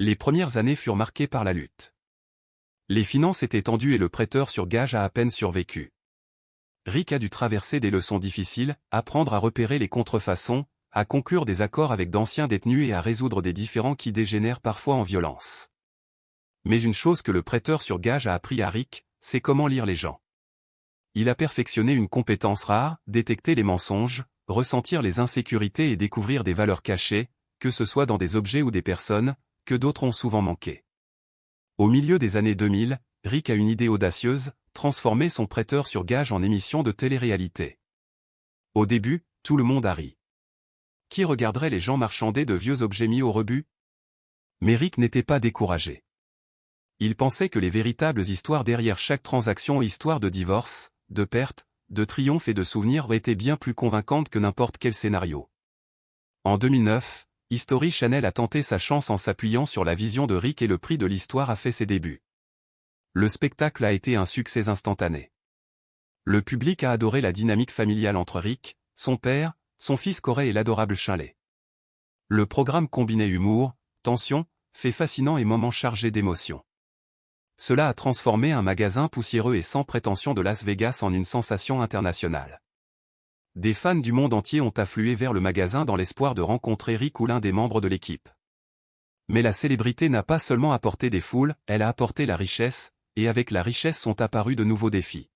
Les premières années furent marquées par la lutte. Les finances étaient tendues et le prêteur sur gage a à peine survécu. Rick a dû traverser des leçons difficiles, apprendre à repérer les contrefaçons, à conclure des accords avec d'anciens détenus et à résoudre des différends qui dégénèrent parfois en violence. Mais une chose que le prêteur sur gage a appris à Rick, c'est comment lire les gens. Il a perfectionné une compétence rare, détecter les mensonges, ressentir les insécurités et découvrir des valeurs cachées, que ce soit dans des objets ou des personnes, que d'autres ont souvent manqué. Au milieu des années 2000, Rick a une idée audacieuse, transformer son prêteur sur gage en émission de télé-réalité. Au début, tout le monde a ri. Qui regarderait les gens marchander de vieux objets mis au rebut? Mais Rick n'était pas découragé. Il pensait que les véritables histoires derrière chaque transaction, histoires de divorce, de perte, de triomphe et de souvenirs étaient bien plus convaincantes que n'importe quel scénario. En 2009, History Channel a tenté sa chance en s'appuyant sur la vision de Rick et le prix de l'histoire a fait ses débuts. Le spectacle a été un succès instantané. Le public a adoré la dynamique familiale entre Rick, son père, son fils Corey et l'adorable Chinley. Le programme combinait humour, tension, faits fascinants et moments chargés d'émotions. Cela a transformé un magasin poussiéreux et sans prétention de Las Vegas en une sensation internationale. Des fans du monde entier ont afflué vers le magasin dans l'espoir de rencontrer Rick ou l'un des membres de l'équipe. Mais la célébrité n'a pas seulement apporté des foules, elle a apporté la richesse, et avec la richesse sont apparus de nouveaux défis.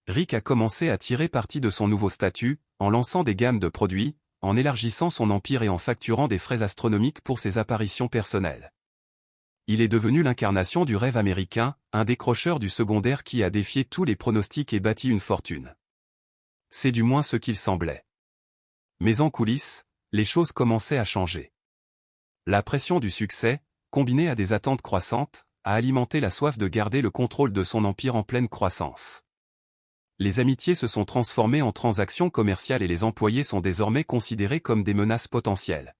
Rick a commencé à tirer parti de son nouveau statut, en lançant des gammes de produits, en élargissant son empire et en facturant des frais astronomiques pour ses apparitions personnelles. Il est devenu l'incarnation du rêve américain, un décrocheur du secondaire qui a défié tous les pronostics et bâti une fortune. C'est du moins ce qu'il semblait. Mais en coulisses, les choses commençaient à changer. La pression du succès, combinée à des attentes croissantes, a alimenté la soif de garder le contrôle de son empire en pleine croissance. Les amitiés se sont transformées en transactions commerciales et les employés sont désormais considérés comme des menaces potentielles.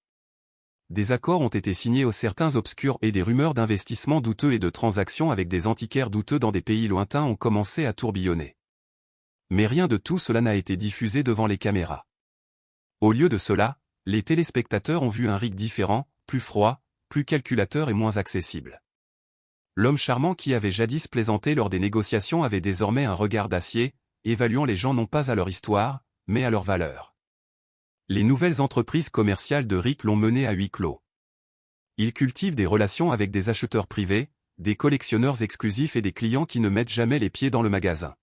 Des accords ont été signés aux certains obscurs et des rumeurs d'investissements douteux et de transactions avec des antiquaires douteux dans des pays lointains ont commencé à tourbillonner. Mais rien de tout cela n'a été diffusé devant les caméras. Au lieu de cela, les téléspectateurs ont vu un Rick différent, plus froid, plus calculateur et moins accessible. L'homme charmant qui avait jadis plaisanté lors des négociations avait désormais un regard d'acier, évaluant les gens non pas à leur histoire, mais à leur valeur. Les nouvelles entreprises commerciales de Rick l'ont mené à huis clos. Il cultive des relations avec des acheteurs privés, des collectionneurs exclusifs et des clients qui ne mettent jamais les pieds dans le magasin.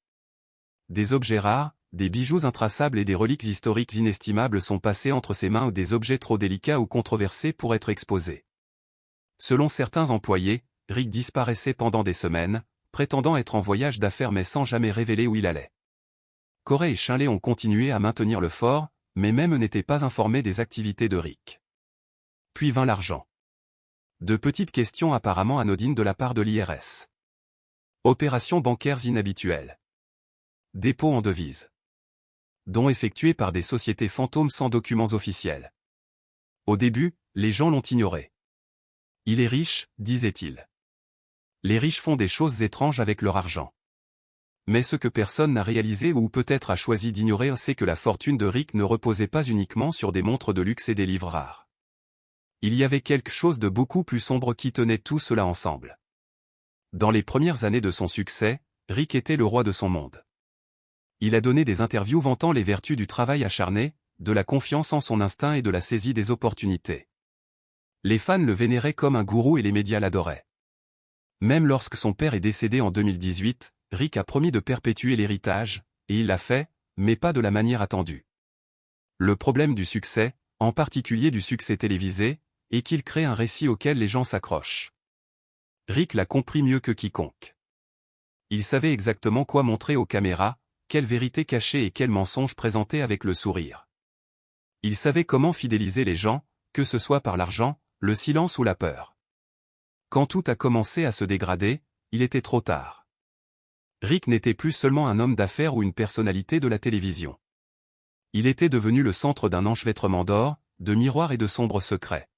Des objets rares, des bijoux intraçables et des reliques historiques inestimables sont passés entre ses mains ou des objets trop délicats ou controversés pour être exposés. Selon certains employés, Rick disparaissait pendant des semaines, prétendant être en voyage d'affaires mais sans jamais révéler où il allait. Corey et Chinley ont continué à maintenir le fort, mais même n'étaient pas informés des activités de Rick. Puis vint l'argent. De petites questions apparemment anodines de la part de l'IRS. Opérations bancaires inhabituelles. Dépôts en devises. Dons effectués par des sociétés fantômes sans documents officiels. Au début, les gens l'ont ignoré. Il est riche, disait-il. Les riches font des choses étranges avec leur argent. Mais ce que personne n'a réalisé ou peut-être a choisi d'ignorer, c'est que la fortune de Rick ne reposait pas uniquement sur des montres de luxe et des livres rares. Il y avait quelque chose de beaucoup plus sombre qui tenait tout cela ensemble. Dans les premières années de son succès, Rick était le roi de son monde. Il a donné des interviews vantant les vertus du travail acharné, de la confiance en son instinct et de la saisie des opportunités. Les fans le vénéraient comme un gourou et les médias l'adoraient. Même lorsque son père est décédé en 2018, Rick a promis de perpétuer l'héritage, et il l'a fait, mais pas de la manière attendue. Le problème du succès, en particulier du succès télévisé, est qu'il crée un récit auquel les gens s'accrochent. Rick l'a compris mieux que quiconque. Il savait exactement quoi montrer aux caméras, quelle vérité cacher et quel mensonge présenter avec le sourire. Il savait comment fidéliser les gens, que ce soit par l'argent, le silence ou la peur. Quand tout a commencé à se dégrader, il était trop tard. Rick n'était plus seulement un homme d'affaires ou une personnalité de la télévision. Il était devenu le centre d'un enchevêtrement d'or, de miroirs et de sombres secrets.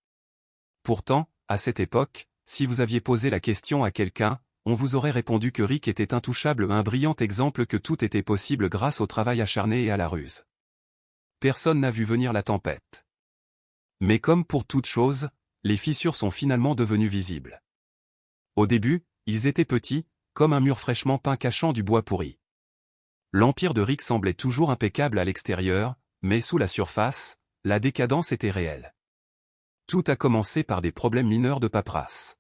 Pourtant, à cette époque, si vous aviez posé la question à quelqu'un, on vous aurait répondu que Rick était intouchable, un brillant exemple que tout était possible grâce au travail acharné et à la ruse. Personne n'a vu venir la tempête. Mais comme pour toute chose, les fissures sont finalement devenues visibles. Au début, ils étaient petits, comme un mur fraîchement peint cachant du bois pourri. L'empire de Rick semblait toujours impeccable à l'extérieur, mais sous la surface, la décadence était réelle. Tout a commencé par des problèmes mineurs de paperasse.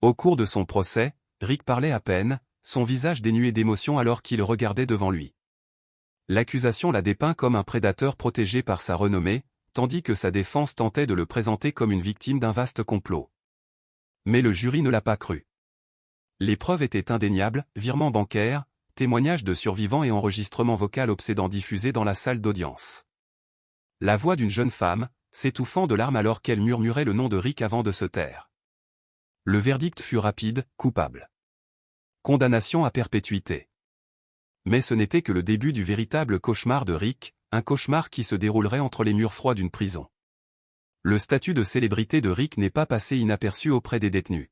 Au cours de son procès, Rick parlait à peine, son visage dénué d'émotion alors qu'il regardait devant lui. L'accusation l'a dépeint comme un prédateur protégé par sa renommée, tandis que sa défense tentait de le présenter comme une victime d'un vaste complot. Mais le jury ne l'a pas cru. Les preuves étaient indéniables, virements bancaires, témoignages de survivants et enregistrements vocaux obsédants diffusés dans la salle d'audience. La voix d'une jeune femme, s'étouffant de larmes alors qu'elle murmurait le nom de Rick avant de se taire. Le verdict fut rapide, coupable. Condamnation à perpétuité. Mais ce n'était que le début du véritable cauchemar de Rick, un cauchemar qui se déroulerait entre les murs froids d'une prison. Le statut de célébrité de Rick n'est pas passé inaperçu auprès des détenus.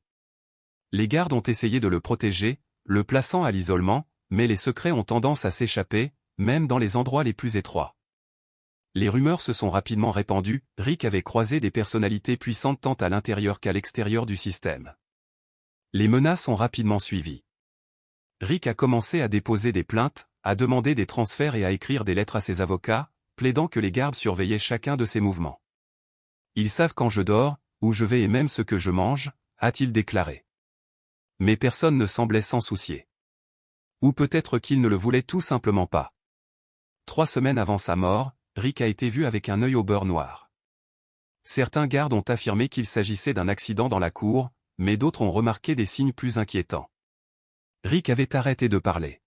Les gardes ont essayé de le protéger, le plaçant à l'isolement, mais les secrets ont tendance à s'échapper, même dans les endroits les plus étroits. Les rumeurs se sont rapidement répandues, Rick avait croisé des personnalités puissantes tant à l'intérieur qu'à l'extérieur du système. Les menaces ont rapidement suivi. Rick a commencé à déposer des plaintes, à demander des transferts et à écrire des lettres à ses avocats, plaidant que les gardes surveillaient chacun de ses mouvements. Ils savent quand je dors, où je vais et même ce que je mange, a-t-il déclaré. Mais personne ne semblait s'en soucier. Ou peut-être qu'ils ne le voulaient tout simplement pas. 3 semaines avant sa mort, Rick a été vu avec un œil au beurre noir. Certains gardes ont affirmé qu'il s'agissait d'un accident dans la cour, mais d'autres ont remarqué des signes plus inquiétants. Rick avait arrêté de parler.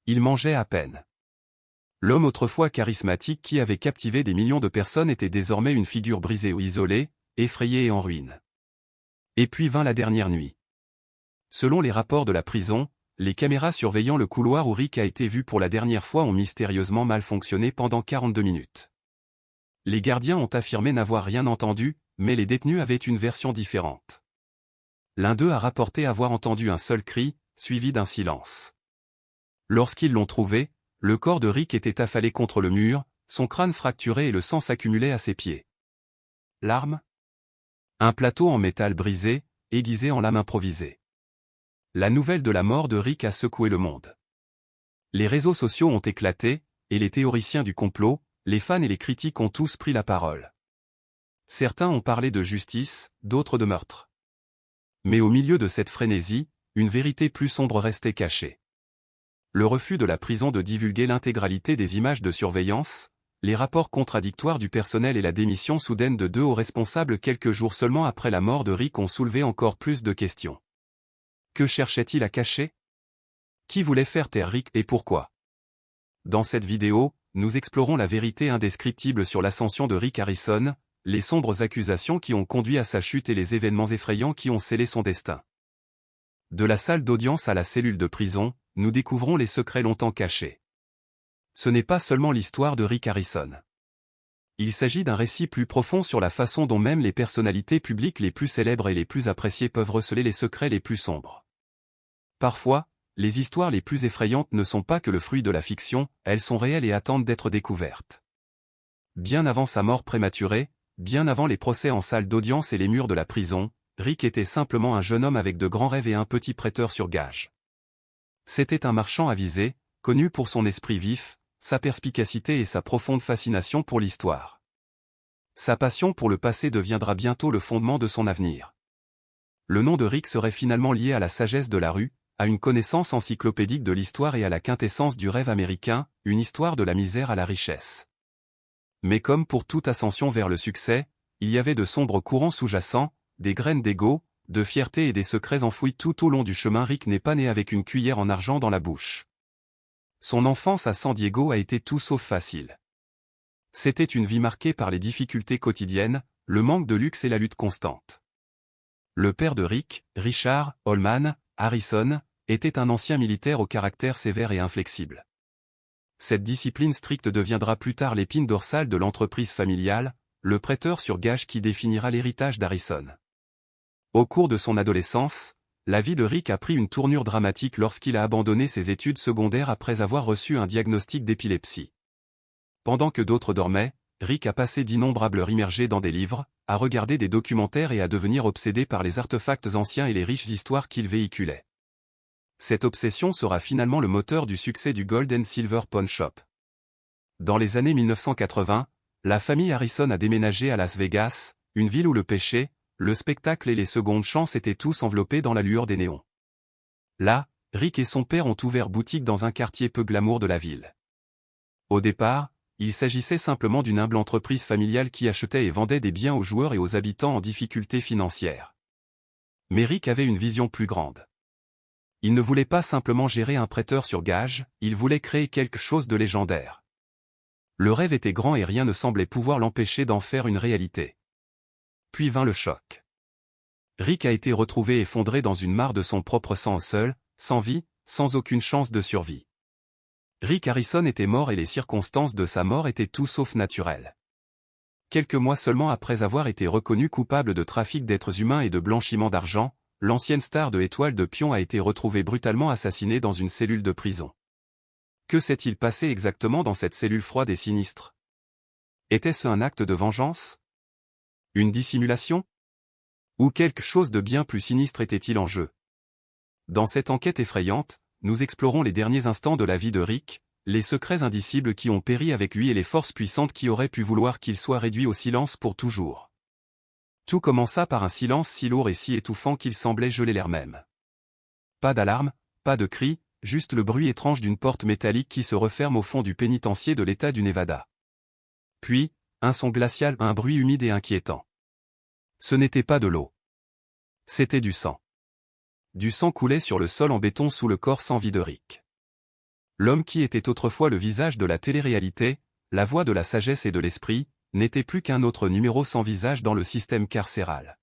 Il mangeait à peine. L'homme autrefois charismatique qui avait captivé des millions de personnes était désormais une figure brisée ou isolée, effrayée et en ruine. Et puis vint la dernière nuit. Selon les rapports de la prison, les caméras surveillant le couloir où Rick a été vu pour la dernière fois ont mystérieusement mal fonctionné pendant 42 minutes. Les gardiens ont affirmé n'avoir rien entendu, mais les détenus avaient une version différente. L'un d'eux a rapporté avoir entendu un seul cri, suivi d'un silence. Lorsqu'ils l'ont trouvé, le corps de Rick était affalé contre le mur, son crâne fracturé et le sang s'accumulait à ses pieds. L'arme ? Un plateau en métal brisé, aiguisé en lame improvisée. La nouvelle de la mort de Rick a secoué le monde. Les réseaux sociaux ont éclaté, et les théoriciens du complot, les fans et les critiques ont tous pris la parole. Certains ont parlé de justice, d'autres de meurtre. Mais au milieu de cette frénésie, une vérité plus sombre restait cachée. Le refus de la prison de divulguer l'intégralité des images de surveillance, les rapports contradictoires du personnel et la démission soudaine de 2 hauts responsables quelques jours seulement après la mort de Rick ont soulevé encore plus de questions. Que cherchait-il à cacher? Qui voulait faire taire Rick et pourquoi? Dans cette vidéo, nous explorons la vérité indescriptible sur l'ascension de Rick Harrison, les sombres accusations qui ont conduit à sa chute et les événements effrayants qui ont scellé son destin. De la salle d'audience à la cellule de prison, nous découvrons les secrets longtemps cachés. Ce n'est pas seulement l'histoire de Rick Harrison. Il s'agit d'un récit plus profond sur la façon dont même les personnalités publiques les plus célèbres et les plus appréciées peuvent receler les secrets les plus sombres. Parfois, les histoires les plus effrayantes ne sont pas que le fruit de la fiction, elles sont réelles et attendent d'être découvertes. Bien avant sa mort prématurée, bien avant les procès en salle d'audience et les murs de la prison, Rick était simplement un jeune homme avec de grands rêves et un petit prêteur sur gage. C'était un marchand avisé, connu pour son esprit vif, sa perspicacité et sa profonde fascination pour l'histoire. Sa passion pour le passé deviendra bientôt le fondement de son avenir. Le nom de Rick serait finalement lié à la sagesse de la rue, à une connaissance encyclopédique de l'histoire et à la quintessence du rêve américain, une histoire de la misère à la richesse. Mais comme pour toute ascension vers le succès, il y avait de sombres courants sous-jacents, des graines d'ego, de fierté et des secrets enfouis tout au long du chemin. Rick n'est pas né avec une cuillère en argent dans la bouche. Son enfance à San Diego a été tout sauf facile. C'était une vie marquée par les difficultés quotidiennes, le manque de luxe et la lutte constante. Le père de Rick, Richard Holman Harrison, était un ancien militaire au caractère sévère et inflexible. Cette discipline stricte deviendra plus tard l'épine dorsale de l'entreprise familiale, le prêteur sur gage qui définira l'héritage d'Harrison. Au cours de son adolescence, la vie de Rick a pris une tournure dramatique lorsqu'il a abandonné ses études secondaires après avoir reçu un diagnostic d'épilepsie. Pendant que d'autres dormaient, Rick a passé d'innombrables heures immergées dans des livres, à regarder des documentaires et à devenir obsédé par les artefacts anciens et les riches histoires qu'ils véhiculaient. Cette obsession sera finalement le moteur du succès du Gold and Silver Pawn Shop. Dans les années 1980, la famille Harrison a déménagé à Las Vegas, une ville où le péché, le spectacle et les secondes chances étaient tous enveloppés dans la lueur des néons. Là, Rick et son père ont ouvert boutique dans un quartier peu glamour de la ville. Au départ, il s'agissait simplement d'une humble entreprise familiale qui achetait et vendait des biens aux joueurs et aux habitants en difficulté financière. Mais Rick avait une vision plus grande. Il ne voulait pas simplement gérer un prêteur sur gage, il voulait créer quelque chose de légendaire. Le rêve était grand et rien ne semblait pouvoir l'empêcher d'en faire une réalité. Puis vint le choc. Rick a été retrouvé effondré dans une mare de son propre sang seul, sans vie, sans aucune chance de survie. Rick Harrison était mort et les circonstances de sa mort étaient tout sauf naturelles. Quelques mois seulement après avoir été reconnu coupable de trafic d'êtres humains et de blanchiment d'argent, l'ancienne star de Étoile de Pion a été retrouvée brutalement assassinée dans une cellule de prison. Que s'est-il passé exactement dans cette cellule froide et sinistre? Était-ce un acte de vengeance? Une dissimulation? Ou quelque chose de bien plus sinistre était-il en jeu? Dans cette enquête effrayante, nous explorons les derniers instants de la vie de Rick, les secrets indicibles qui ont péri avec lui et les forces puissantes qui auraient pu vouloir qu'il soit réduit au silence pour toujours. Tout commença par un silence si lourd et si étouffant qu'il semblait geler l'air même. Pas d'alarme, pas de cri, juste le bruit étrange d'une porte métallique qui se referme au fond du pénitencier de l'État du Nevada. Puis, un son glacial, un bruit humide et inquiétant. Ce n'était pas de l'eau. C'était du sang. Du sang coulait sur le sol en béton sous le corps sans vie de Rick. L'homme qui était autrefois le visage de la télé-réalité, la voix de la sagesse et de l'esprit, n'était plus qu'un autre numéro sans visage dans le système carcéral.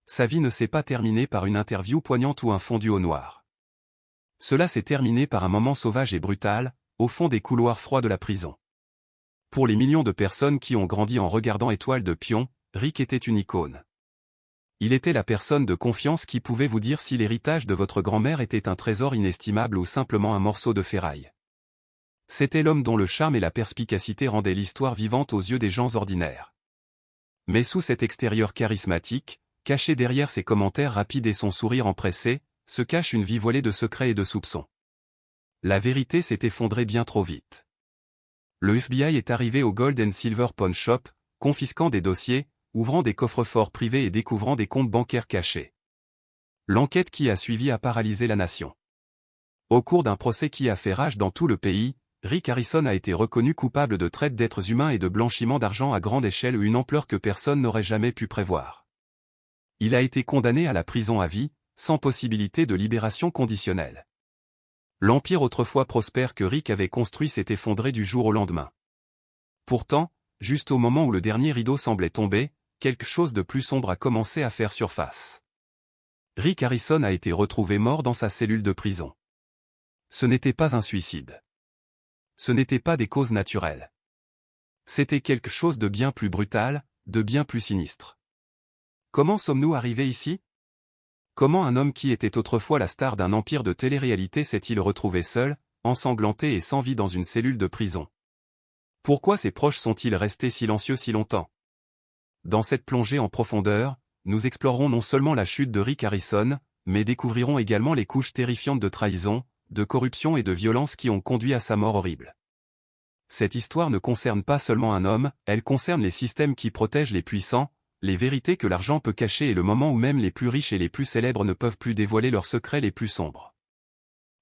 Sa vie ne s'est pas terminée par une interview poignante ou un fondu au noir. Cela s'est terminé par un moment sauvage et brutal, au fond des couloirs froids de la prison. Pour les millions de personnes qui ont grandi en regardant Étoile de Pion, Rick était une icône. Il était la personne de confiance qui pouvait vous dire si l'héritage de votre grand-mère était un trésor inestimable ou simplement un morceau de ferraille. C'était l'homme dont le charme et la perspicacité rendaient l'histoire vivante aux yeux des gens ordinaires. Mais sous cet extérieur charismatique, caché derrière ses commentaires rapides et son sourire empressé, se cache une vie voilée de secrets et de soupçons. La vérité s'est effondrée bien trop vite. Le FBI est arrivé au Gold and Silver Pawn Shop, confisquant des dossiers, ouvrant des coffres-forts privés et découvrant des comptes bancaires cachés. L'enquête qui a suivi a paralysé la nation. Au cours d'un procès qui a fait rage dans tout le pays, Rick Harrison a été reconnu coupable de traite d'êtres humains et de blanchiment d'argent à grande échelle ou une ampleur que personne n'aurait jamais pu prévoir. Il a été condamné à la prison à vie, sans possibilité de libération conditionnelle. L'empire autrefois prospère que Rick avait construit s'est effondré du jour au lendemain. Pourtant, juste au moment où le dernier rideau semblait tomber, quelque chose de plus sombre a commencé à faire surface. Rick Harrison a été retrouvé mort dans sa cellule de prison. Ce n'était pas un suicide. Ce n'était pas des causes naturelles. C'était quelque chose de bien plus brutal, de bien plus sinistre. Comment sommes-nous arrivés ici? Comment un homme qui était autrefois la star d'un empire de télé-réalité s'est-il retrouvé seul, ensanglanté et sans vie dans une cellule de prison? Pourquoi ses proches sont-ils restés silencieux si longtemps? Dans cette plongée en profondeur, nous explorerons non seulement la chute de Rick Harrison, mais découvrirons également les couches terrifiantes de trahison, de corruption et de violence qui ont conduit à sa mort horrible. Cette histoire ne concerne pas seulement un homme, elle concerne les systèmes qui protègent les puissants, les vérités que l'argent peut cacher et le moment où même les plus riches et les plus célèbres ne peuvent plus dévoiler leurs secrets les plus sombres.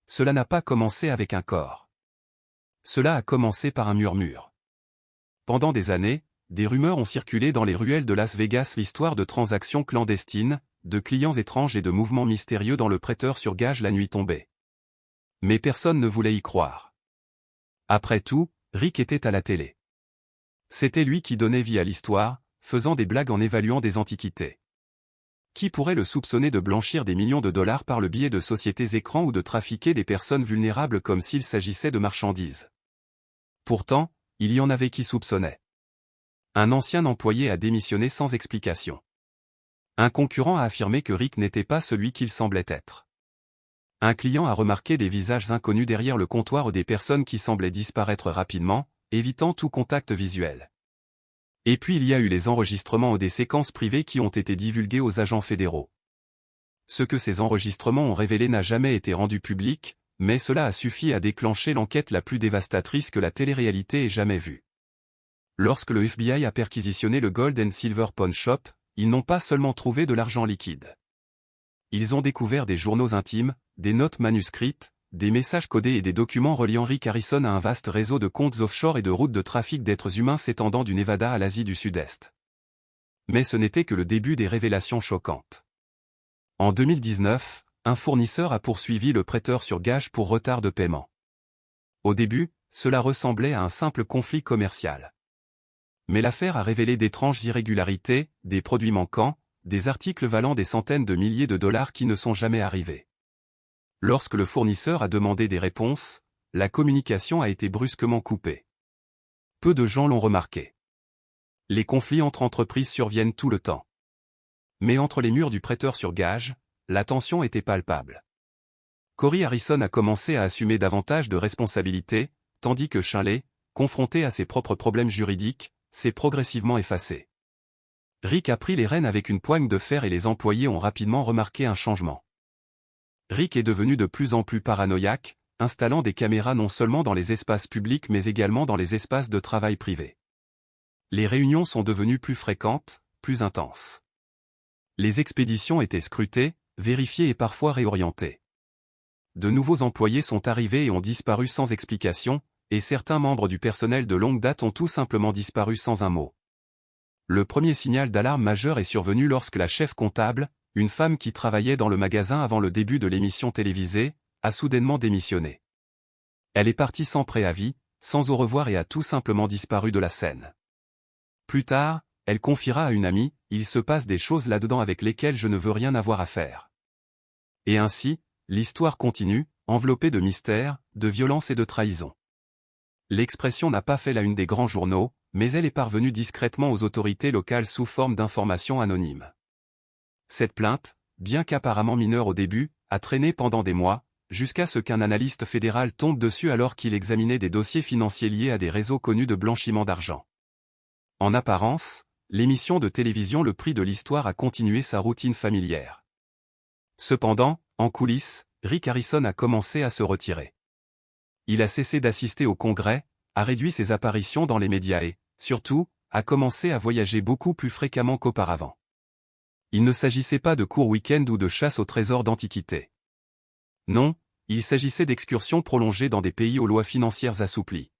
Cela n'a pas commencé avec un corps. Cela a commencé par un murmure. Pendant des années, des rumeurs ont circulé dans les ruelles de Las Vegas l'histoire de transactions clandestines, de clients étranges et de mouvements mystérieux dans le prêteur sur gage la nuit tombée. Mais personne ne voulait y croire. Après tout, Rick était à la télé. C'était lui qui donnait vie à l'histoire, faisant des blagues en évaluant des antiquités. Qui pourrait le soupçonner de blanchir des millions de dollars par le biais de sociétés écrans ou de trafiquer des personnes vulnérables comme s'il s'agissait de marchandises? Pourtant, il y en avait qui soupçonnaient. Un ancien employé a démissionné sans explication. Un concurrent a affirmé que Rick n'était pas celui qu'il semblait être. Un client a remarqué des visages inconnus derrière le comptoir ou des personnes qui semblaient disparaître rapidement, évitant tout contact visuel. Et puis il y a eu les enregistrements des séquences privées qui ont été divulguées aux agents fédéraux. Ce que ces enregistrements ont révélé n'a jamais été rendu public, mais cela a suffi à déclencher l'enquête la plus dévastatrice que la télé-réalité ait jamais vue. Lorsque le FBI a perquisitionné le Gold and Silver Pawn Shop, ils n'ont pas seulement trouvé de l'argent liquide. Ils ont découvert des journaux intimes, des notes manuscrites, des messages codés et des documents reliant Rick Harrison à un vaste réseau de comptes offshore et de routes de trafic d'êtres humains s'étendant du Nevada à l'Asie du Sud-Est. Mais ce n'était que le début des révélations choquantes. En 2019, un fournisseur a poursuivi le prêteur sur gage pour retard de paiement. Au début, cela ressemblait à un simple conflit commercial. Mais l'affaire a révélé d'étranges irrégularités, des produits manquants, des articles valant des centaines de milliers de dollars qui ne sont jamais arrivés. Lorsque le fournisseur a demandé des réponses, la communication a été brusquement coupée. Peu de gens l'ont remarqué. Les conflits entre entreprises surviennent tout le temps. Mais entre les murs du prêteur sur gage, la tension était palpable. Corey Harrison a commencé à assumer davantage de responsabilités, tandis que Shinley, confronté à ses propres problèmes juridiques, s'est progressivement effacé. Rick a pris les rênes avec une poigne de fer et les employés ont rapidement remarqué un changement. Rick est devenu de plus en plus paranoïaque, installant des caméras non seulement dans les espaces publics mais également dans les espaces de travail privés. Les réunions sont devenues plus fréquentes, plus intenses. Les expéditions étaient scrutées, vérifiées et parfois réorientées. De nouveaux employés sont arrivés et ont disparu sans explication, et certains membres du personnel de longue date ont tout simplement disparu sans un mot. Le premier signal d'alarme majeur est survenu lorsque la chef comptable, une femme qui travaillait dans le magasin avant le début de l'émission télévisée, a soudainement démissionné. Elle est partie sans préavis, sans au revoir et a tout simplement disparu de la scène. Plus tard, elle confiera à une amie, « Il se passe des choses là-dedans avec lesquelles je ne veux rien avoir à faire. » Et ainsi, l'histoire continue, enveloppée de mystères, de violence et de trahison. L'expression n'a pas fait la une des grands journaux, mais elle est parvenue discrètement aux autorités locales sous forme d'informations anonymes. Cette plainte, bien qu'apparemment mineure au début, a traîné pendant des mois, jusqu'à ce qu'un analyste fédéral tombe dessus alors qu'il examinait des dossiers financiers liés à des réseaux connus de blanchiment d'argent. En apparence, l'émission de télévision Le Prix de l'Histoire a continué sa routine familière. Cependant, en coulisses, Rick Harrison a commencé à se retirer. Il a cessé d'assister au Congrès, a réduit ses apparitions dans les médias et, surtout, a commencé à voyager beaucoup plus fréquemment qu'auparavant. Il ne s'agissait pas de courts week-ends ou de chasse au trésor d'antiquités. Non, il s'agissait d'excursions prolongées dans des pays aux lois financières assouplies.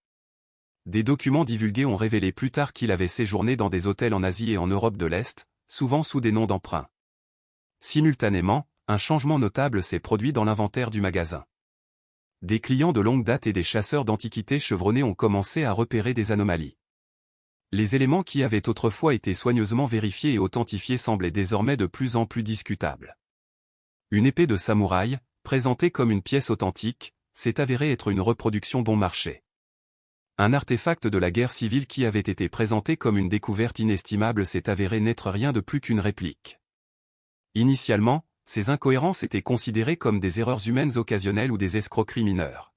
Des documents divulgués ont révélé plus tard qu'il avait séjourné dans des hôtels en Asie et en Europe de l'Est, souvent sous des noms d'emprunt. Simultanément, un changement notable s'est produit dans l'inventaire du magasin. Des clients de longue date et des chasseurs d'antiquités chevronnés ont commencé à repérer des anomalies. Les éléments qui avaient autrefois été soigneusement vérifiés et authentifiés semblaient désormais de plus en plus discutables. Une épée de samouraï, présentée comme une pièce authentique, s'est avérée être une reproduction bon marché. Un artefact de la guerre civile qui avait été présenté comme une découverte inestimable s'est avéré n'être rien de plus qu'une réplique. Initialement, ces incohérences étaient considérées comme des erreurs humaines occasionnelles ou des escroqueries mineures.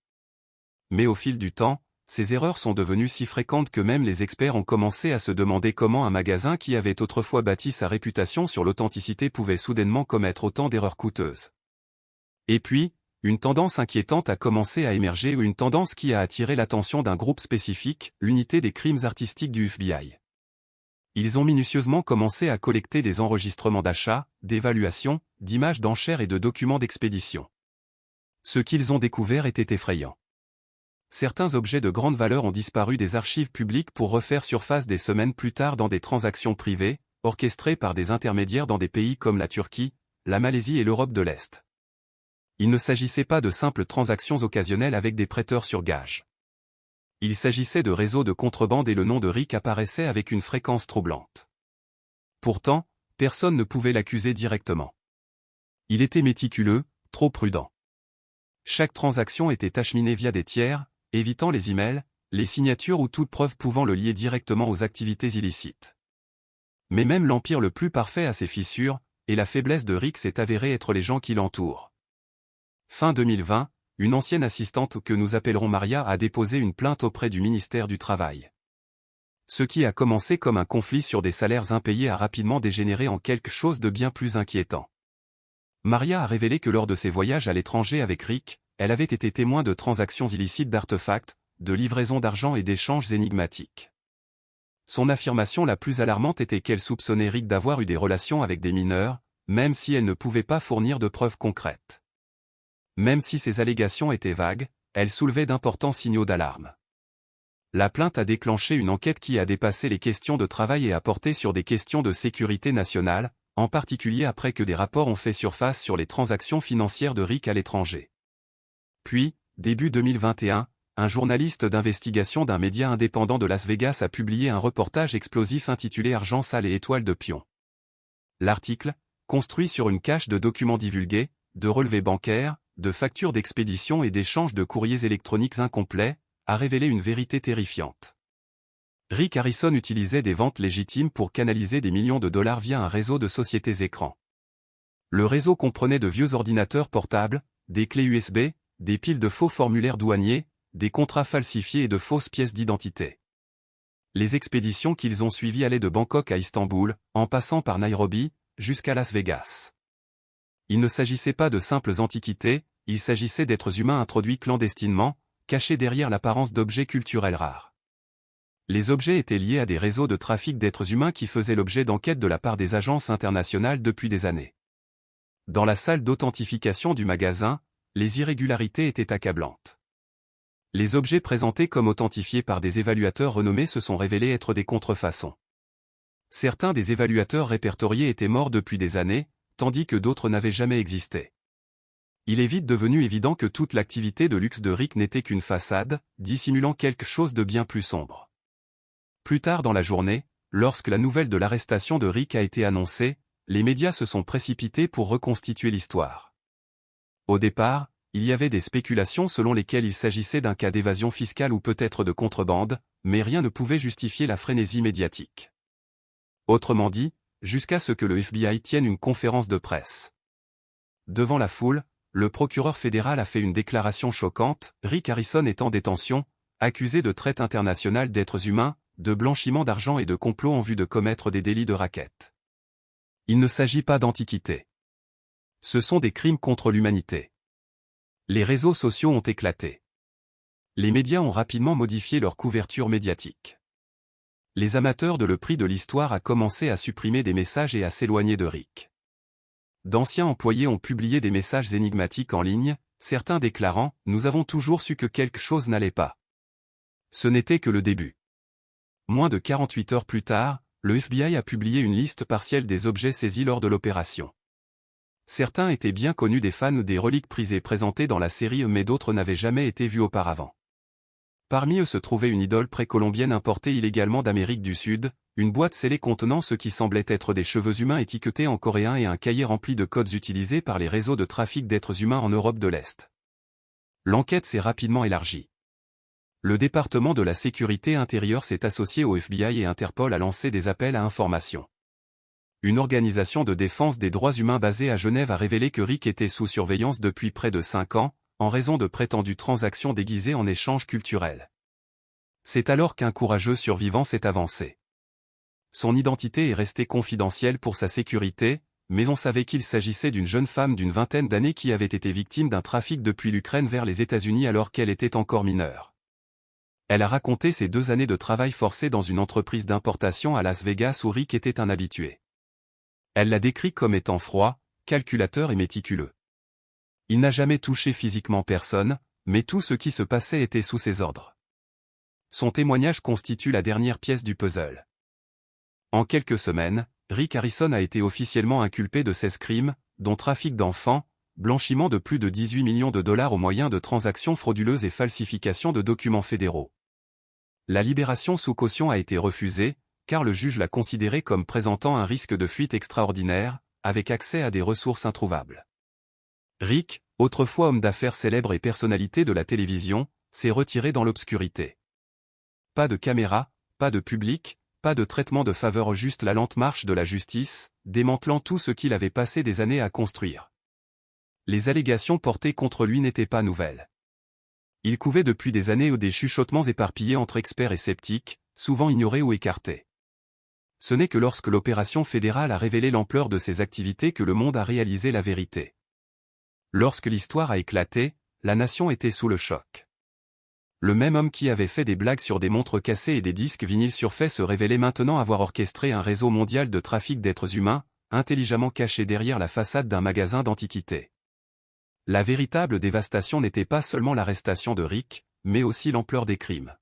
Mais au fil du temps, ces erreurs sont devenues si fréquentes que même les experts ont commencé à se demander comment un magasin qui avait autrefois bâti sa réputation sur l'authenticité pouvait soudainement commettre autant d'erreurs coûteuses. Et puis, une tendance inquiétante a commencé à émerger ou une tendance qui a attiré l'attention d'un groupe spécifique, l'unité des crimes artistiques du FBI. Ils ont minutieusement commencé à collecter des enregistrements d'achat, d'évaluation, d'images d'enchères et de documents d'expédition. Ce qu'ils ont découvert était effrayant. Certains objets de grande valeur ont disparu des archives publiques pour refaire surface des semaines plus tard dans des transactions privées, orchestrées par des intermédiaires dans des pays comme la Turquie, la Malaisie et l'Europe de l'Est. Il ne s'agissait pas de simples transactions occasionnelles avec des prêteurs sur gage. Il s'agissait de réseaux de contrebande et le nom de Rick apparaissait avec une fréquence troublante. Pourtant, personne ne pouvait l'accuser directement. Il était méticuleux, trop prudent. Chaque transaction était acheminée via des tiers, évitant les emails, les signatures ou toute preuve pouvant le lier directement aux activités illicites. Mais même l'empire le plus parfait a ses fissures, et la faiblesse de Rick s'est avérée être les gens qui l'entourent. Fin 2020, une ancienne assistante que nous appellerons Maria a déposé une plainte auprès du ministère du Travail. Ce qui a commencé comme un conflit sur des salaires impayés a rapidement dégénéré en quelque chose de bien plus inquiétant. Maria a révélé que lors de ses voyages à l'étranger avec Rick, elle avait été témoin de transactions illicites d'artefacts, de livraisons d'argent et d'échanges énigmatiques. Son affirmation la plus alarmante était qu'elle soupçonnait Rick d'avoir eu des relations avec des mineurs, même si elle ne pouvait pas fournir de preuves concrètes. Même si ces allégations étaient vagues, elles soulevaient d'importants signaux d'alarme. La plainte a déclenché une enquête qui a dépassé les questions de travail et a porté sur des questions de sécurité nationale, en particulier après que des rapports ont fait surface sur les transactions financières de Rick à l'étranger. Puis, début 2021, un journaliste d'investigation d'un média indépendant de Las Vegas a publié un reportage explosif intitulé Argent sale et étoiles de pion. L'article, construit sur une cache de documents divulgués, de relevés bancaires, de factures d'expédition et d'échanges de courriers électroniques incomplets, a révélé une vérité terrifiante. Rick Harrison utilisait des ventes légitimes pour canaliser des millions de dollars via un réseau de sociétés écrans. Le réseau comprenait de vieux ordinateurs portables, des clés USB, des piles de faux formulaires douaniers, des contrats falsifiés et de fausses pièces d'identité. Les expéditions qu'ils ont suivies allaient de Bangkok à Istanbul, en passant par Nairobi, jusqu'à Las Vegas. Il ne s'agissait pas de simples antiquités, il s'agissait d'êtres humains introduits clandestinement, cachés derrière l'apparence d'objets culturels rares. Les objets étaient liés à des réseaux de trafic d'êtres humains qui faisaient l'objet d'enquêtes de la part des agences internationales depuis des années. Dans la salle d'authentification du magasin, les irrégularités étaient accablantes. Les objets présentés comme authentifiés par des évaluateurs renommés se sont révélés être des contrefaçons. Certains des évaluateurs répertoriés étaient morts depuis des années, tandis que d'autres n'avaient jamais existé. Il est vite devenu évident que toute l'activité de luxe de Rick n'était qu'une façade, dissimulant quelque chose de bien plus sombre. Plus tard dans la journée, lorsque la nouvelle de l'arrestation de Rick a été annoncée, les médias se sont précipités pour reconstituer l'histoire. Au départ, il y avait des spéculations selon lesquelles il s'agissait d'un cas d'évasion fiscale ou peut-être de contrebande, mais rien ne pouvait justifier la frénésie médiatique. Autrement dit, jusqu'à ce que le FBI tienne une conférence de presse. Devant la foule, le procureur fédéral a fait une déclaration choquante, Rick Harrison est en détention, accusé de traite internationale d'êtres humains, de blanchiment d'argent et de complot en vue de commettre des délits de racket. Il ne s'agit pas d'antiquité. Ce sont des crimes contre l'humanité. Les réseaux sociaux ont éclaté. Les médias ont rapidement modifié leur couverture médiatique. Les amateurs de Le Prix de l'Histoire a commencé à supprimer des messages et à s'éloigner de Rick. D'anciens employés ont publié des messages énigmatiques en ligne, certains déclarant « Nous avons toujours su que quelque chose n'allait pas ». Ce n'était que le début. Moins de 48 heures plus tard, le FBI a publié une liste partielle des objets saisis lors de l'opération. Certains étaient bien connus des fans des reliques prisées présentées dans la série mais d'autres n'avaient jamais été vus auparavant. Parmi eux se trouvait une idole précolombienne importée illégalement d'Amérique du Sud, une boîte scellée contenant ce qui semblait être des cheveux humains étiquetés en coréen et un cahier rempli de codes utilisés par les réseaux de trafic d'êtres humains en Europe de l'Est. L'enquête s'est rapidement élargie. Le département de la sécurité intérieure s'est associé au FBI et Interpol a lancé des appels à information. Une organisation de défense des droits humains basée à Genève a révélé que Rick était sous surveillance depuis près de 5 ans, en raison de prétendues transactions déguisées en échanges culturels. C'est alors qu'un courageux survivant s'est avancé. Son identité est restée confidentielle pour sa sécurité, mais on savait qu'il s'agissait d'une jeune femme d'une vingtaine d'années qui avait été victime d'un trafic depuis l'Ukraine vers les États-Unis alors qu'elle était encore mineure. Elle a raconté ses 2 années de travail forcé dans une entreprise d'importation à Las Vegas où Rick était un habitué. Elle l'a décrit comme étant froid, calculateur et méticuleux. Il n'a jamais touché physiquement personne, mais tout ce qui se passait était sous ses ordres. Son témoignage constitue la dernière pièce du puzzle. En quelques semaines, Rick Harrison a été officiellement inculpé de 16 crimes, dont trafic d'enfants, blanchiment de plus de 18 millions de dollars au moyen de transactions frauduleuses et falsification de documents fédéraux. La libération sous caution a été refusée, car le juge l'a considéré comme présentant un risque de fuite extraordinaire, avec accès à des ressources introuvables. Rick, autrefois homme d'affaires célèbre et personnalité de la télévision, s'est retiré dans l'obscurité. Pas de caméra, pas de public, pas de traitement de faveur, juste la lente marche de la justice, démantelant tout ce qu'il avait passé des années à construire. Les allégations portées contre lui n'étaient pas nouvelles. Il couvait depuis des années des chuchotements éparpillés entre experts et sceptiques, souvent ignoré ou écarté. Ce n'est que lorsque l'opération fédérale a révélé l'ampleur de ses activités que le monde a réalisé la vérité. Lorsque l'histoire a éclaté, la nation était sous le choc. Le même homme qui avait fait des blagues sur des montres cassées et des disques vinyles surfaits se révélait maintenant avoir orchestré un réseau mondial de trafic d'êtres humains, intelligemment caché derrière la façade d'un magasin d'antiquités. La véritable dévastation n'était pas seulement l'arrestation de Rick, mais aussi l'ampleur des crimes.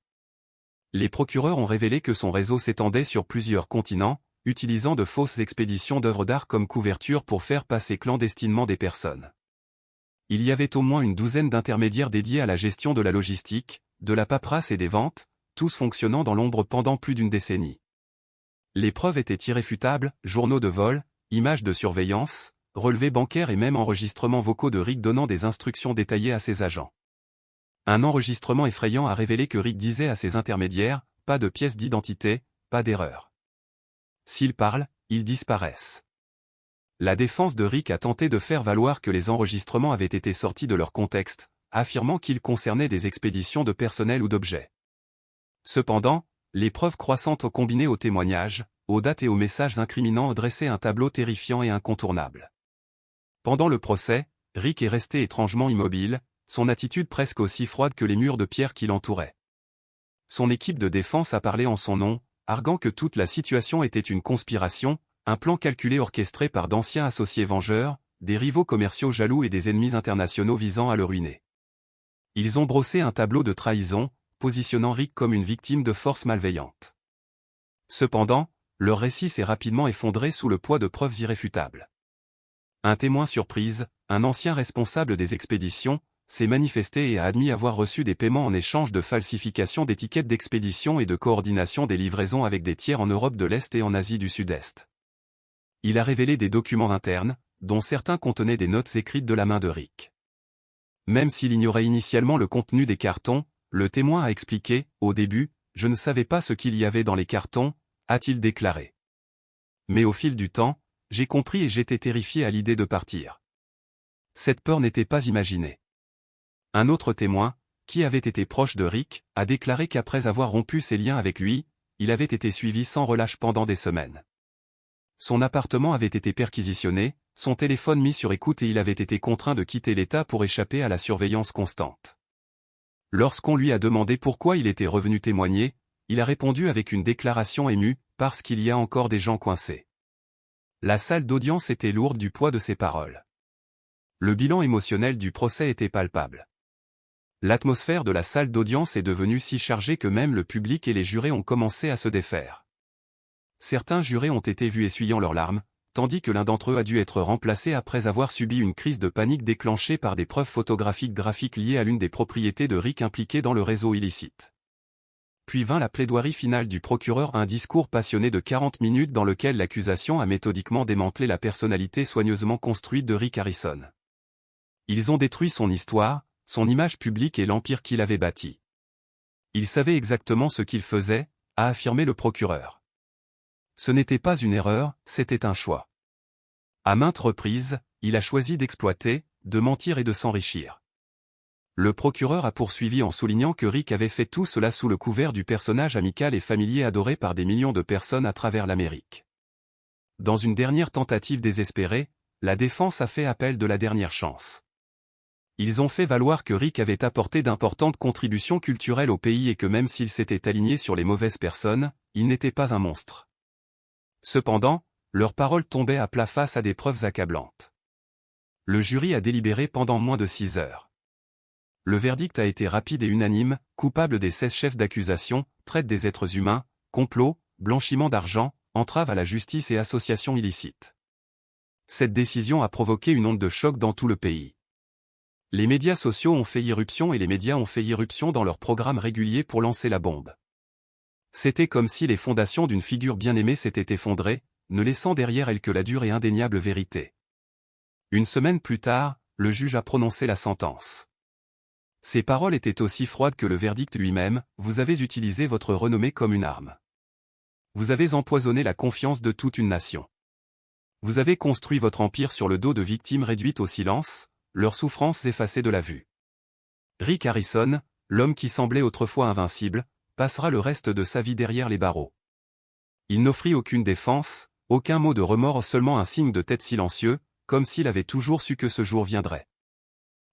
Les procureurs ont révélé que son réseau s'étendait sur plusieurs continents, utilisant de fausses expéditions d'œuvres d'art comme couverture pour faire passer clandestinement des personnes. Il y avait au moins une douzaine d'intermédiaires dédiés à la gestion de la logistique, de la paperasse et des ventes, tous fonctionnant dans l'ombre pendant plus d'une décennie. Les preuves étaient irréfutables, journaux de vol, images de surveillance, relevés bancaires et même enregistrements vocaux de Rick donnant des instructions détaillées à ses agents. Un enregistrement effrayant a révélé que Rick disait à ses intermédiaires, pas de pièces d'identité, pas d'erreur. S'ils parlent, ils disparaissent. La défense de Rick a tenté de faire valoir que les enregistrements avaient été sortis de leur contexte, affirmant qu'ils concernaient des expéditions de personnel ou d'objets. Cependant, les preuves croissantes combinées aux témoignages, aux dates et aux messages incriminants dressaient un tableau terrifiant et incontournable. Pendant le procès, Rick est resté étrangement immobile, son attitude presque aussi froide que les murs de pierre qui l'entouraient. Son équipe de défense a parlé en son nom, arguant que toute la situation était une conspiration, un plan calculé orchestré par d'anciens associés vengeurs, des rivaux commerciaux jaloux et des ennemis internationaux visant à le ruiner. Ils ont brossé un tableau de trahison, positionnant Rick comme une victime de forces malveillantes. Cependant, leur récit s'est rapidement effondré sous le poids de preuves irréfutables. Un témoin surprise, un ancien responsable des expéditions, s'est manifesté et a admis avoir reçu des paiements en échange de falsification d'étiquettes d'expédition et de coordination des livraisons avec des tiers en Europe de l'Est et en Asie du Sud-Est. Il a révélé des documents internes, dont certains contenaient des notes écrites de la main de Rick. Même s'il ignorait initialement le contenu des cartons, le témoin a expliqué, au début, « Je ne savais pas ce qu'il y avait dans les cartons », a-t-il déclaré. Mais au fil du temps, j'ai compris et j'étais terrifié à l'idée de partir. Cette peur n'était pas imaginée. Un autre témoin, qui avait été proche de Rick, a déclaré qu'après avoir rompu ses liens avec lui, il avait été suivi sans relâche pendant des semaines. Son appartement avait été perquisitionné, son téléphone mis sur écoute et il avait été contraint de quitter l'État pour échapper à la surveillance constante. Lorsqu'on lui a demandé pourquoi il était revenu témoigner, il a répondu avec une déclaration émue, « Parce qu'il y a encore des gens coincés ». La salle d'audience était lourde du poids de ses paroles. Le bilan émotionnel du procès était palpable. L'atmosphère de la salle d'audience est devenue si chargée que même le public et les jurés ont commencé à se défaire. Certains jurés ont été vus essuyant leurs larmes, tandis que l'un d'entre eux a dû être remplacé après avoir subi une crise de panique déclenchée par des preuves photographiques graphiques liées à l'une des propriétés de Rick impliquées dans le réseau illicite. Puis vint la plaidoirie finale du procureur, un discours passionné de 40 minutes dans lequel l'accusation a méthodiquement démantelé la personnalité soigneusement construite de Rick Harrison. Ils ont détruit son histoire, son image publique et l'empire qu'il avait bâti. Il savait exactement ce qu'il faisait, a affirmé le procureur. Ce n'était pas une erreur, c'était un choix. À maintes reprises, il a choisi d'exploiter, de mentir et de s'enrichir. Le procureur a poursuivi en soulignant que Rick avait fait tout cela sous le couvert du personnage amical et familier adoré par des millions de personnes à travers l'Amérique. Dans une dernière tentative désespérée, la défense a fait appel de la dernière chance. Ils ont fait valoir que Rick avait apporté d'importantes contributions culturelles au pays et que même s'il s'était aligné sur les mauvaises personnes, il n'était pas un monstre. Cependant, leurs paroles tombaient à plat face à des preuves accablantes. Le jury a délibéré pendant moins de 6 heures. Le verdict a été rapide et unanime, coupable des 16 chefs d'accusation, traite des êtres humains, complot, blanchiment d'argent, entrave à la justice et association illicite. Cette décision a provoqué une onde de choc dans tout le pays. Les médias sociaux ont fait irruption et les médias ont fait irruption dans leurs programmes réguliers pour lancer la bombe. C'était comme si les fondations d'une figure bien-aimée s'étaient effondrées, ne laissant derrière elles que la dure et indéniable vérité. Une semaine plus tard, le juge a prononcé la sentence. Ses paroles étaient aussi froides que le verdict lui-même, « Vous avez utilisé votre renommée comme une arme. Vous avez empoisonné la confiance de toute une nation. Vous avez construit votre empire sur le dos de victimes réduites au silence, leurs souffrances effacées de la vue. » Rick Harrison, l'homme qui semblait autrefois invincible, passera le reste de sa vie derrière les barreaux. Il n'offrit aucune défense, aucun mot de remords, seulement un signe de tête silencieux, comme s'il avait toujours su que ce jour viendrait.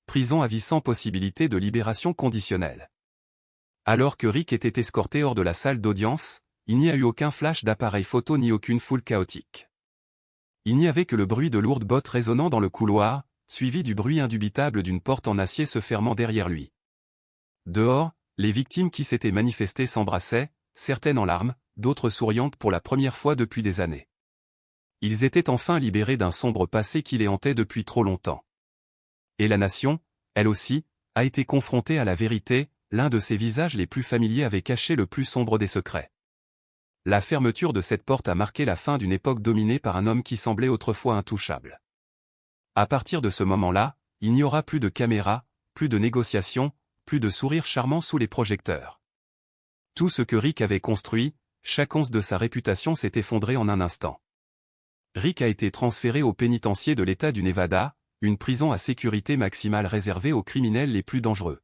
Prison à vie sans possibilité de libération conditionnelle. Alors que Rick était escorté hors de la salle d'audience, il n'y a eu aucun flash d'appareil photo ni aucune foule chaotique. Il n'y avait que le bruit de lourdes bottes résonnant dans le couloir, suivi du bruit indubitable d'une porte en acier se fermant derrière lui. Dehors, les victimes qui s'étaient manifestées s'embrassaient, certaines en larmes, d'autres souriantes pour la première fois depuis des années. Ils étaient enfin libérés d'un sombre passé qui les hantait depuis trop longtemps. Et la nation, elle aussi, a été confrontée à la vérité, l'un de ses visages les plus familiers avait caché le plus sombre des secrets. La fermeture de cette porte a marqué la fin d'une époque dominée par un homme qui semblait autrefois intouchable. À partir de ce moment-là, il n'y aura plus de caméras, plus de négociations, plus de sourires charmants sous les projecteurs. Tout ce que Rick avait construit, chaque once de sa réputation s'est effondré en un instant. Rick a été transféré au pénitencier de l'État du Nevada, une prison à sécurité maximale réservée aux criminels les plus dangereux.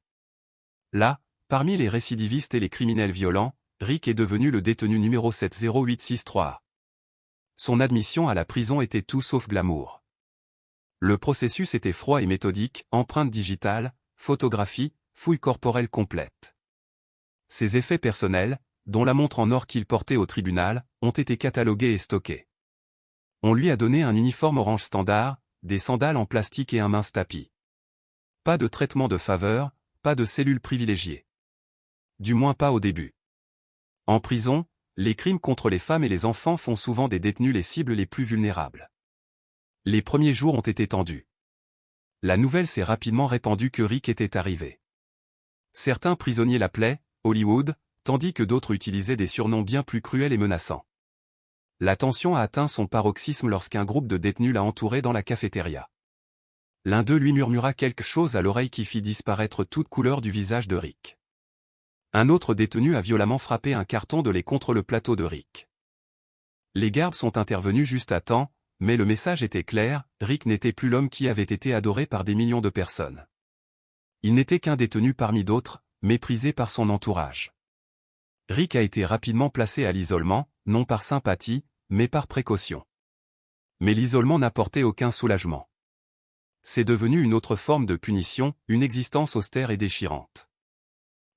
Là, parmi les récidivistes et les criminels violents, Rick est devenu le détenu numéro 70863. Son admission à la prison était tout sauf glamour. Le processus était froid et méthodique, empreinte digitale, photographie, fouille corporelle complète. Ses effets personnels, dont la montre en or qu'il portait au tribunal, ont été catalogués et stockés. On lui a donné un uniforme orange standard, des sandales en plastique et un mince tapis. Pas de traitement de faveur, pas de cellules privilégiées. Du moins pas au début. En prison, les crimes contre les femmes et les enfants font souvent des détenus les cibles les plus vulnérables. Les premiers jours ont été tendus. La nouvelle s'est rapidement répandue que Rick était arrivé. Certains prisonniers l'appelaient Hollywood, tandis que d'autres utilisaient des surnoms bien plus cruels et menaçants. La tension a atteint son paroxysme lorsqu'un groupe de détenus l'a entouré dans la cafétéria. L'un d'eux lui murmura quelque chose à l'oreille qui fit disparaître toute couleur du visage de Rick. Un autre détenu a violemment frappé un carton de lait contre le plateau de Rick. Les gardes sont intervenus juste à temps, mais le message était clair, Rick n'était plus l'homme qui avait été adoré par des millions de personnes. Il n'était qu'un détenu parmi d'autres, méprisé par son entourage. Rick a été rapidement placé à l'isolement, non par sympathie, mais par précaution. Mais l'isolement n'apportait aucun soulagement. C'est devenu une autre forme de punition, une existence austère et déchirante.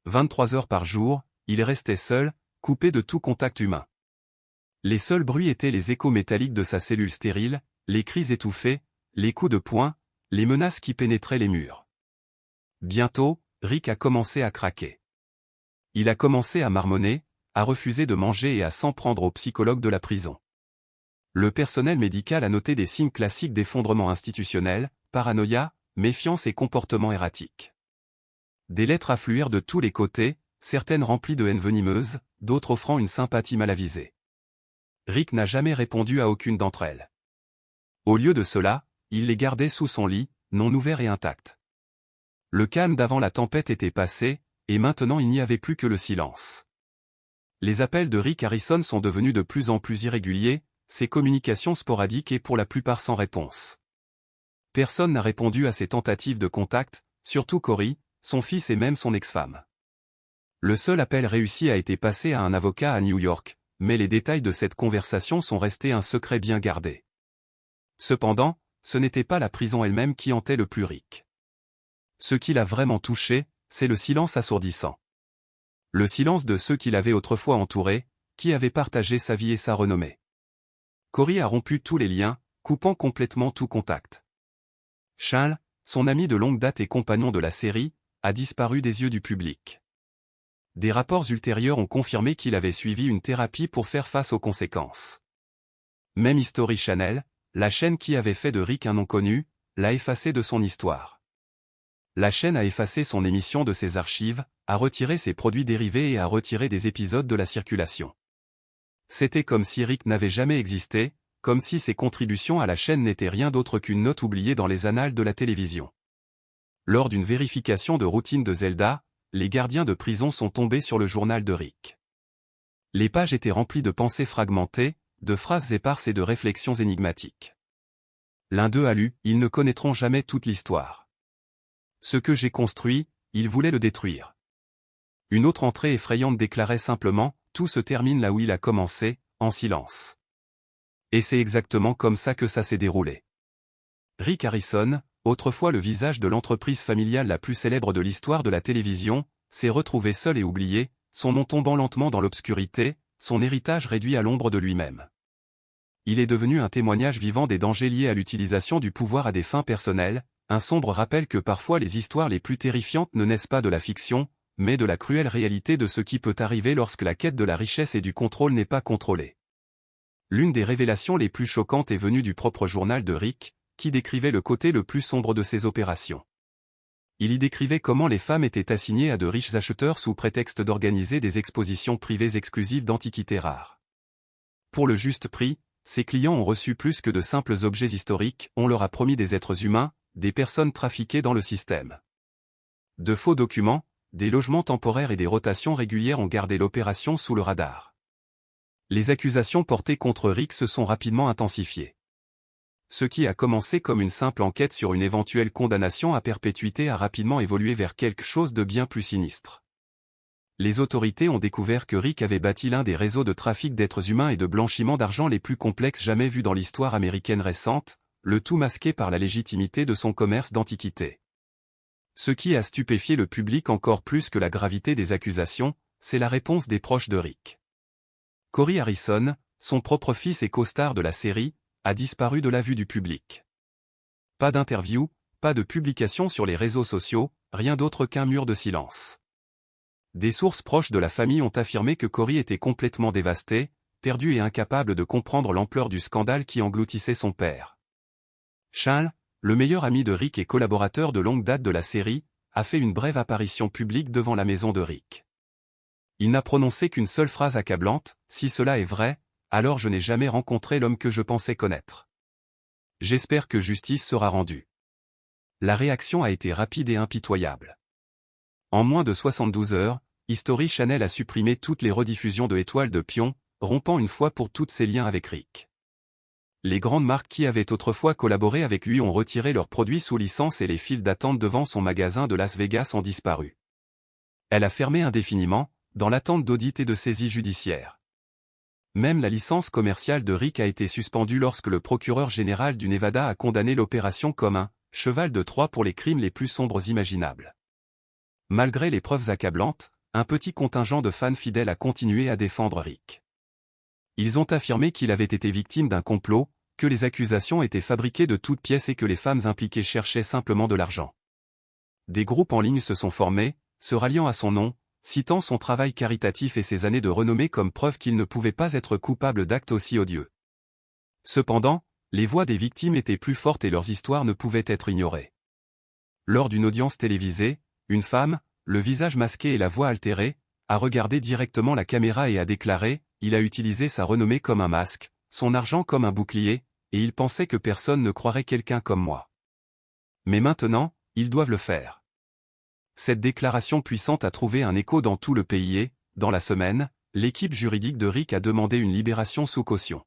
23 heures par jour, il restait seul, coupé de tout contact humain. Les seuls bruits étaient les échos métalliques de sa cellule stérile, les cris étouffés, les coups de poing, les menaces qui pénétraient les murs. Bientôt, Rick a commencé à craquer. Il a commencé à marmonner, à refuser de manger et à s'en prendre au psychologue de la prison. Le personnel médical a noté des signes classiques d'effondrement institutionnel, paranoïa, méfiance et comportement erratique. Des lettres affluèrent de tous les côtés, certaines remplies de haine venimeuse, d'autres offrant une sympathie mal avisée. Rick n'a jamais répondu à aucune d'entre elles. Au lieu de cela, il les gardait sous son lit, non ouvert et intact. Le calme d'avant la tempête était passé, et maintenant il n'y avait plus que le silence. Les appels de Rick Harrison sont devenus de plus en plus irréguliers, ses communications sporadiques et pour la plupart sans réponse. Personne n'a répondu à ses tentatives de contact, surtout Cory, son fils et même son ex-femme. Le seul appel réussi a été passé à un avocat à New York, mais les détails de cette conversation sont restés un secret bien gardé. Cependant, ce n'était pas la prison elle-même qui hantait le plus Rick. Ce qui l'a vraiment touché, c'est le silence assourdissant. Le silence de ceux qui l'avaient autrefois entouré, qui avaient partagé sa vie et sa renommée. Cory a rompu tous les liens, coupant complètement tout contact. Charles, son ami de longue date et compagnon de la série, a disparu des yeux du public. Des rapports ultérieurs ont confirmé qu'il avait suivi une thérapie pour faire face aux conséquences. Même History Channel, la chaîne qui avait fait de Rick un nom connu, l'a effacé de son histoire. La chaîne a effacé son émission de ses archives, a retiré ses produits dérivés et a retiré des épisodes de la circulation. C'était comme si Rick n'avait jamais existé, comme si ses contributions à la chaîne n'étaient rien d'autre qu'une note oubliée dans les annales de la télévision. Lors d'une vérification de routine de Zelda, les gardiens de prison sont tombés sur le journal de Rick. Les pages étaient remplies de pensées fragmentées, de phrases éparses et de réflexions énigmatiques. L'un d'eux a lu « Ils ne connaîtront jamais toute l'histoire. Ce que j'ai construit, ils voulaient le détruire. Une autre entrée effrayante déclarait simplement « Tout se termine là où il a commencé, en silence ». Et c'est exactement comme ça que ça s'est déroulé. Rick Harrison, autrefois le visage de l'entreprise familiale la plus célèbre de l'histoire de la télévision, s'est retrouvé seul et oublié, son nom tombant lentement dans l'obscurité, son héritage réduit à l'ombre de lui-même. Il est devenu un témoignage vivant des dangers liés à l'utilisation du pouvoir à des fins personnelles, un sombre rappel que parfois les histoires les plus terrifiantes ne naissent pas de la fiction, mais de la cruelle réalité de ce qui peut arriver lorsque la quête de la richesse et du contrôle n'est pas contrôlée. L'une des révélations les plus choquantes est venue du propre journal de Rick, qui décrivait le côté le plus sombre de ses opérations. Il y décrivait comment les femmes étaient assignées à de riches acheteurs sous prétexte d'organiser des expositions privées exclusives d'antiquités rares. Pour le juste prix, ces clients ont reçu plus que de simples objets historiques, on leur a promis des êtres humains, des personnes trafiquées dans le système. De faux documents, des logements temporaires et des rotations régulières ont gardé l'opération sous le radar. Les accusations portées contre Rick se sont rapidement intensifiées. Ce qui a commencé comme une simple enquête sur une éventuelle condamnation à perpétuité a rapidement évolué vers quelque chose de bien plus sinistre. Les autorités ont découvert que Rick avait bâti l'un des réseaux de trafic d'êtres humains et de blanchiment d'argent les plus complexes jamais vus dans l'histoire américaine récente, le tout masqué par la légitimité de son commerce d'antiquités. Ce qui a stupéfié le public encore plus que la gravité des accusations, c'est la réponse des proches de Rick. Corey Harrison, son propre fils et co-star de la série, a disparu de la vue du public. Pas d'interview, pas de publication sur les réseaux sociaux, rien d'autre qu'un mur de silence. Des sources proches de la famille ont affirmé que Corey était complètement dévasté, perdu et incapable de comprendre l'ampleur du scandale qui engloutissait son père. Charles, le meilleur ami de Rick et collaborateur de longue date de la série, a fait une brève apparition publique devant la maison de Rick. Il n'a prononcé qu'une seule phrase accablante, « Si cela est vrai, alors je n'ai jamais rencontré l'homme que je pensais connaître. J'espère que justice sera rendue. » La réaction a été rapide et impitoyable. En moins de 72 heures, History Channel a supprimé toutes les rediffusions de Étoile de Pion, rompant une fois pour toutes ses liens avec Rick. Les grandes marques qui avaient autrefois collaboré avec lui ont retiré leurs produits sous licence et les files d'attente devant son magasin de Las Vegas ont disparu. Elle a fermé indéfiniment, dans l'attente d'audit et de saisie judiciaire. Même la licence commerciale de Rick a été suspendue lorsque le procureur général du Nevada a condamné l'opération comme un « cheval de Troie pour les crimes les plus sombres imaginables ». Malgré les preuves accablantes, un petit contingent de fans fidèles a continué à défendre Rick. Ils ont affirmé qu'il avait été victime d'un complot, que les accusations étaient fabriquées de toutes pièces et que les femmes impliquées cherchaient simplement de l'argent. Des groupes en ligne se sont formés, se ralliant à son nom, citant son travail caritatif et ses années de renommée comme preuve qu'il ne pouvait pas être coupable d'actes aussi odieux. Cependant, les voix des victimes étaient plus fortes et leurs histoires ne pouvaient être ignorées. Lors d'une audience télévisée, une femme, le visage masqué et la voix altérée, a regardé directement la caméra et a déclaré « Il a utilisé sa renommée comme un masque, son argent comme un bouclier, et il pensait que personne ne croirait quelqu'un comme moi. Mais maintenant, ils doivent le faire. » Cette déclaration puissante a trouvé un écho dans tout le pays et, dans la semaine, l'équipe juridique de Rick a demandé une libération sous caution.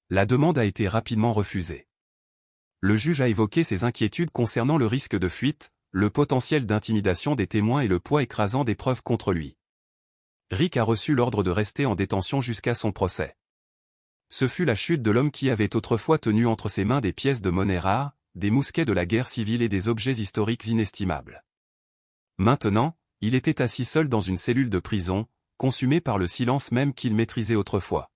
La demande a été rapidement refusée. Le juge a évoqué ses inquiétudes concernant le risque de fuite, le potentiel d'intimidation des témoins et le poids écrasant des preuves contre lui. Rick a reçu l'ordre de rester en détention jusqu'à son procès. Ce fut la chute de l'homme qui avait autrefois tenu entre ses mains des pièces de monnaie rares, des mousquets de la guerre civile et des objets historiques inestimables. Maintenant, il était assis seul dans une cellule de prison, consumé par le silence même qu'il maîtrisait autrefois.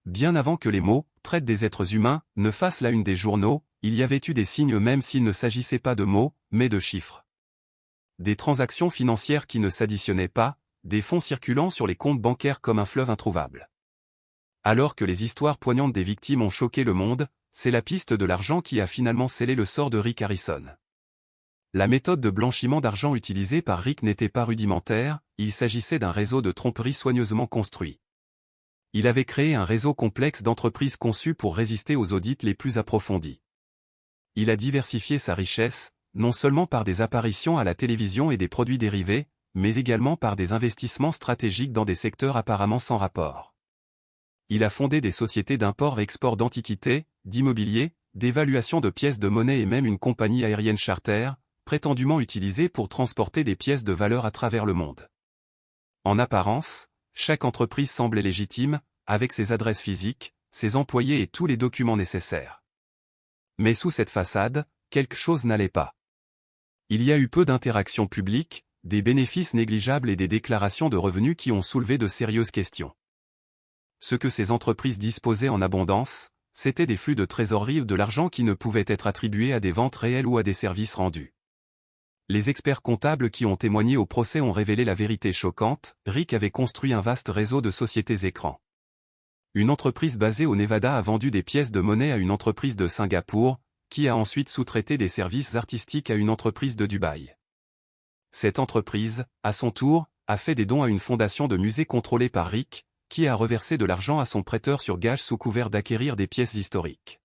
Bien avant que les mots « traite des êtres humains » ne fassent la une des journaux, il y avait eu des signes même s'il ne s'agissait pas de mots, mais de chiffres. Des transactions financières qui ne s'additionnaient pas, des fonds circulant sur les comptes bancaires comme un fleuve introuvable. Alors que les histoires poignantes des victimes ont choqué le monde, c'est la piste de l'argent qui a finalement scellé le sort de Rick Harrison. La méthode de blanchiment d'argent utilisée par Rick n'était pas rudimentaire, il s'agissait d'un réseau de tromperie soigneusement construit. Il avait créé un réseau complexe d'entreprises conçues pour résister aux audits les plus approfondis. Il a diversifié sa richesse, non seulement par des apparitions à la télévision et des produits dérivés, mais également par des investissements stratégiques dans des secteurs apparemment sans rapport. Il a fondé des sociétés d'import-export d'antiquités, d'immobilier, d'évaluation de pièces de monnaie et même une compagnie aérienne charter, prétendument utilisée pour transporter des pièces de valeur à travers le monde. En apparence, chaque entreprise semblait légitime, avec ses adresses physiques, ses employés et tous les documents nécessaires. Mais sous cette façade, quelque chose n'allait pas. Il y a eu peu d'interactions publiques, des bénéfices négligeables et des déclarations de revenus qui ont soulevé de sérieuses questions. Ce que ces entreprises disposaient en abondance, c'était des flux de trésorerie ou de l'argent qui ne pouvaient être attribués à des ventes réelles ou à des services rendus. Les experts comptables qui ont témoigné au procès ont révélé la vérité choquante, Rick avait construit un vaste réseau de sociétés écrans. Une entreprise basée au Nevada a vendu des pièces de monnaie à une entreprise de Singapour, qui a ensuite sous-traité des services artistiques à une entreprise de Dubaï. Cette entreprise, à son tour, a fait des dons à une fondation de musée contrôlée par Rick, qui a reversé de l'argent à son prêteur sur gage sous couvert d'acquérir des pièces historiques.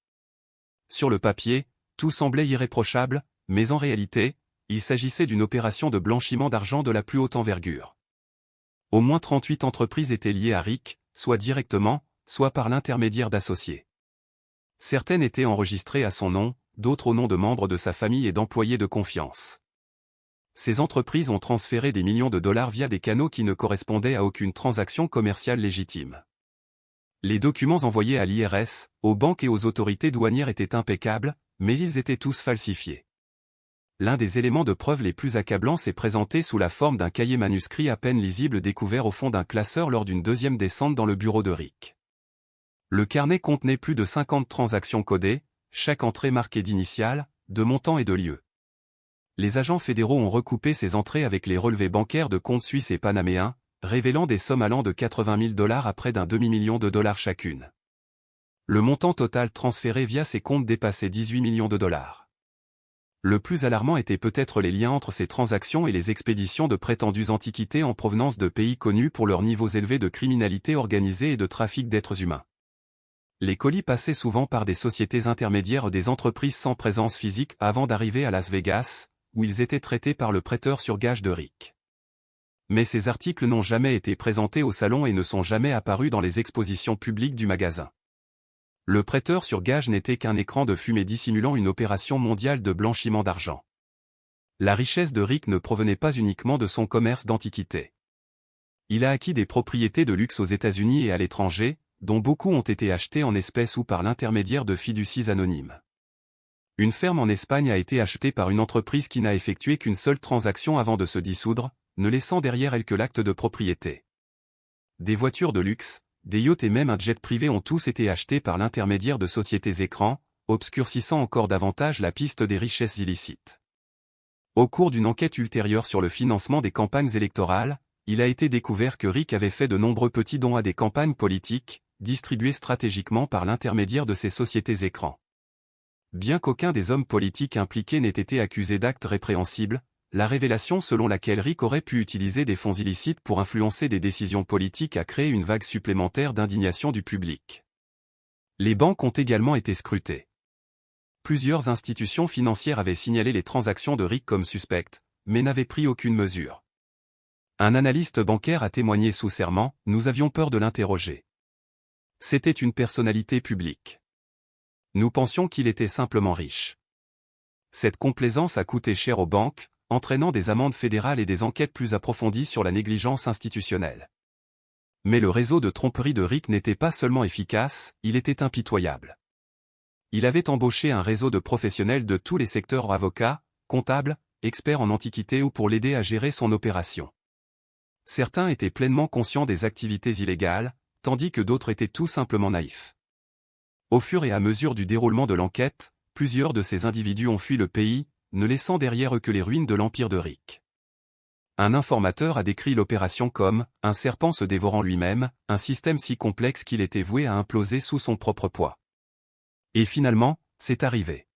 Sur le papier, tout semblait irréprochable, mais en réalité, il s'agissait d'une opération de blanchiment d'argent de la plus haute envergure. Au moins 38 entreprises étaient liées à Rick, soit directement, soit par l'intermédiaire d'associés. Certaines étaient enregistrées à son nom, d'autres au nom de membres de sa famille et d'employés de confiance. Ces entreprises ont transféré des millions de dollars via des canaux qui ne correspondaient à aucune transaction commerciale légitime. Les documents envoyés à l'IRS, aux banques et aux autorités douanières étaient impeccables, mais ils étaient tous falsifiés. L'un des éléments de preuve les plus accablants s'est présenté sous la forme d'un cahier manuscrit à peine lisible découvert au fond d'un classeur lors d'une deuxième descente dans le bureau de Rick. Le carnet contenait plus de 50 transactions codées, chaque entrée marquée d'initiales, de montant et de lieu. Les agents fédéraux ont recoupé ces entrées avec les relevés bancaires de comptes suisses et panaméens, révélant des sommes allant de 80 000 $ à près d'un demi-million de dollars chacune. Le montant total transféré via ces comptes dépassait 18 millions de dollars. Le plus alarmant était peut-être les liens entre ces transactions et les expéditions de prétendues antiquités en provenance de pays connus pour leurs niveaux élevés de criminalité organisée et de trafic d'êtres humains. Les colis passaient souvent par des sociétés intermédiaires ou des entreprises sans présence physique avant d'arriver à Las Vegas, où ils étaient traités par le prêteur sur gage de Rick. Mais ces articles n'ont jamais été présentés au salon et ne sont jamais apparus dans les expositions publiques du magasin. Le prêteur sur gage n'était qu'un écran de fumée dissimulant une opération mondiale de blanchiment d'argent. La richesse de Rick ne provenait pas uniquement de son commerce d'antiquités. Il a acquis des propriétés de luxe aux États-Unis et à l'étranger, dont beaucoup ont été achetées en espèces ou par l'intermédiaire de fiducies anonymes. Une ferme en Espagne a été achetée par une entreprise qui n'a effectué qu'une seule transaction avant de se dissoudre, ne laissant derrière elle que l'acte de propriété. Des voitures de luxe, des yachts et même un jet privé ont tous été achetés par l'intermédiaire de sociétés écrans, obscurcissant encore davantage la piste des richesses illicites. Au cours d'une enquête ultérieure sur le financement des campagnes électorales, il a été découvert que Rick avait fait de nombreux petits dons à des campagnes politiques, distribués stratégiquement par l'intermédiaire de ces sociétés écrans. Bien qu'aucun des hommes politiques impliqués n'ait été accusé d'actes répréhensibles, la révélation selon laquelle Rick aurait pu utiliser des fonds illicites pour influencer des décisions politiques a créé une vague supplémentaire d'indignation du public. Les banques ont également été scrutées. Plusieurs institutions financières avaient signalé les transactions de Rick comme suspectes, mais n'avaient pris aucune mesure. Un analyste bancaire a témoigné sous serment, « Nous avions peur de l'interroger. C'était une personnalité publique. Nous pensions qu'il était simplement riche. » Cette complaisance a coûté cher aux banques, entraînant des amendes fédérales et des enquêtes plus approfondies sur la négligence institutionnelle. Mais le réseau de tromperie de Rick n'était pas seulement efficace, il était impitoyable. Il avait embauché un réseau de professionnels de tous les secteurs, avocats, comptables, experts en antiquités ou pour l'aider à gérer son opération. Certains étaient pleinement conscients des activités illégales, tandis que d'autres étaient tout simplement naïfs. Au fur et à mesure du déroulement de l'enquête, plusieurs de ces individus ont fui le pays, ne laissant derrière eux que les ruines de l'empire de Rick. Un informateur a décrit l'opération comme « un serpent se dévorant lui-même, un système si complexe qu'il était voué à imploser sous son propre poids ». Et finalement, c'est arrivé.